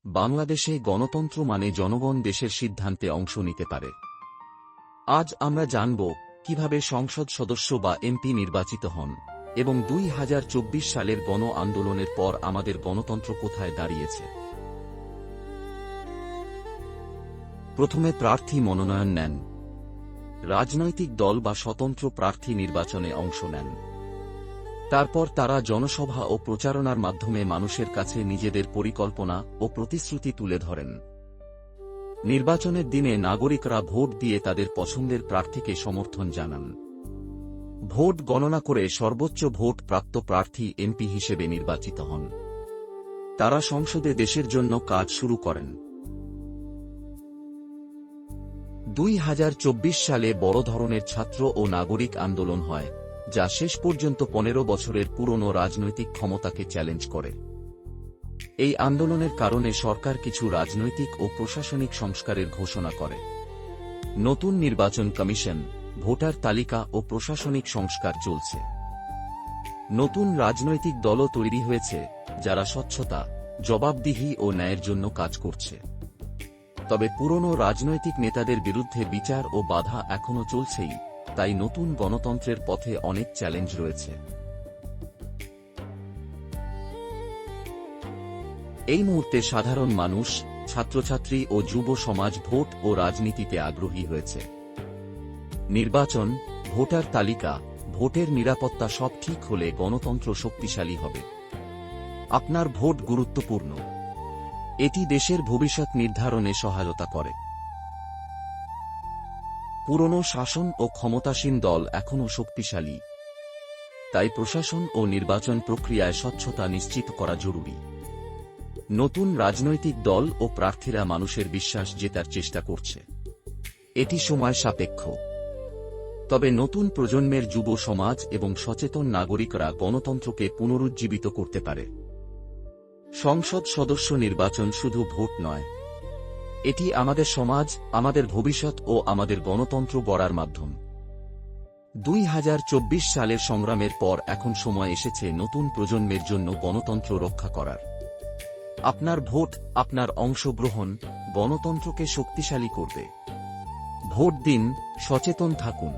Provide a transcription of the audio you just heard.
বাংলাদেশে গণতন্ত্র মানে জনগণ দেশের সিদ্ধান্তে অংশ নিতে পারে। আজ আমরা জানব কিভাবে সংসদ সদস্য বা এমপি নির্বাচিত হন এবং 2024 সালের গণ আন্দোলনের পর আমাদের গণতন্ত্র কোথায় দাঁড়িয়েছে। প্রথমে প্রার্থী মনোনয়ন নেন। রাজনৈতিক দল বা স্বতন্ত্র প্রার্থী নির্বাচনে অংশ নেন। তারপর তারা জনসভা ও প্রচারণার মাধ্যমে মানুষের কাছে নিজেদের পরিকল্পনা ও প্রতিশ্রুতি তুলে ধরেন। নির্বাচনের দিনে নাগরিকরা ভোট দিয়ে তাদের পছন্দের প্রার্থীকে সমর্থন জানান। ভোট গণনা করে সর্বোচ্চ ভোট প্রাপ্ত প্রার্থী এমপি হিসেবে নির্বাচিত হন। তারা সংসদে দেশের জন্য কাজ শুরু করেন। 2024 সালে বড় ধরনের ছাত্র ও নাগরিক আন্দোলন হয়, যা শেষ পর্যন্ত 15 বছরের পুরনো রাজনৈতিক ক্ষমতাকে চ্যালেঞ্জ করে। এই আন্দোলনের কারণে সরকার কিছু রাজনৈতিক ও প্রশাসনিক সংস্কারের ঘোষণা করে। নতুন নির্বাচন কমিশন, ভোটার তালিকা ও প্রশাসনিক সংস্কার চলছে। নতুন রাজনৈতিক দলও তৈরি হয়েছে, যারা স্বচ্ছতা, জবাবদিহি ও ন্যায়ের জন্য কাজ করছে। তবে পুরনো রাজনৈতিক নেতাদের বিরুদ্ধে বিচার ও বাধা এখনও চলছেই, তাই নতুন গণতন্ত্রের পথে অনেক চ্যালেঞ্জ রয়েছে। এই মুহূর্তে সাধারণ মানুষ, ছাত্রছাত্রী ও যুব সমাজ ভোট ও রাজনীতিতে আগ্রহী হয়েছে। নির্বাচন, ভোটার তালিকা, ভোটের নিরাপত্তা সব ঠিক হলে গণতন্ত্র শক্তিশালী হবে। আপনার ভোট গুরুত্বপূর্ণ। এটি দেশের ভবিষ্যৎ নির্ধারণে সহায়তা করে। পুরনো শাসন ও ক্ষমতাসীন দল এখনও শক্তিশালী, তাই প্রশাসন ও নির্বাচন প্রক্রিয়ায় স্বচ্ছতা নিশ্চিত করা জরুরি। নতুন রাজনৈতিক দল ও প্রার্থীরা মানুষের বিশ্বাস জেতার চেষ্টা করছে। এটি সময় সাপেক্ষ। তবে নতুন প্রজন্মের যুব সমাজ এবং সচেতন নাগরিকরা গণতন্ত্রকে পুনরুজ্জীবিত করতে পারে। সংসদ সদস্য নির্বাচন শুধু ভোট নয়, এটি আমাদের সমাজ, আমাদের ভবিষ্যৎ ও আমাদের গণতন্ত্র গড়ার মাধ্যম। 2024 সালের সংগ্রামের পর এখন সময় এসেছে নতুন প্রজন্মের জন্য গণতন্ত্র রক্ষা করার। আপনার ভোট, আপনার অংশগ্রহণ গণতন্ত্রকে শক্তিশালী করবে। ভোট দিন, সচেতন থাকুন।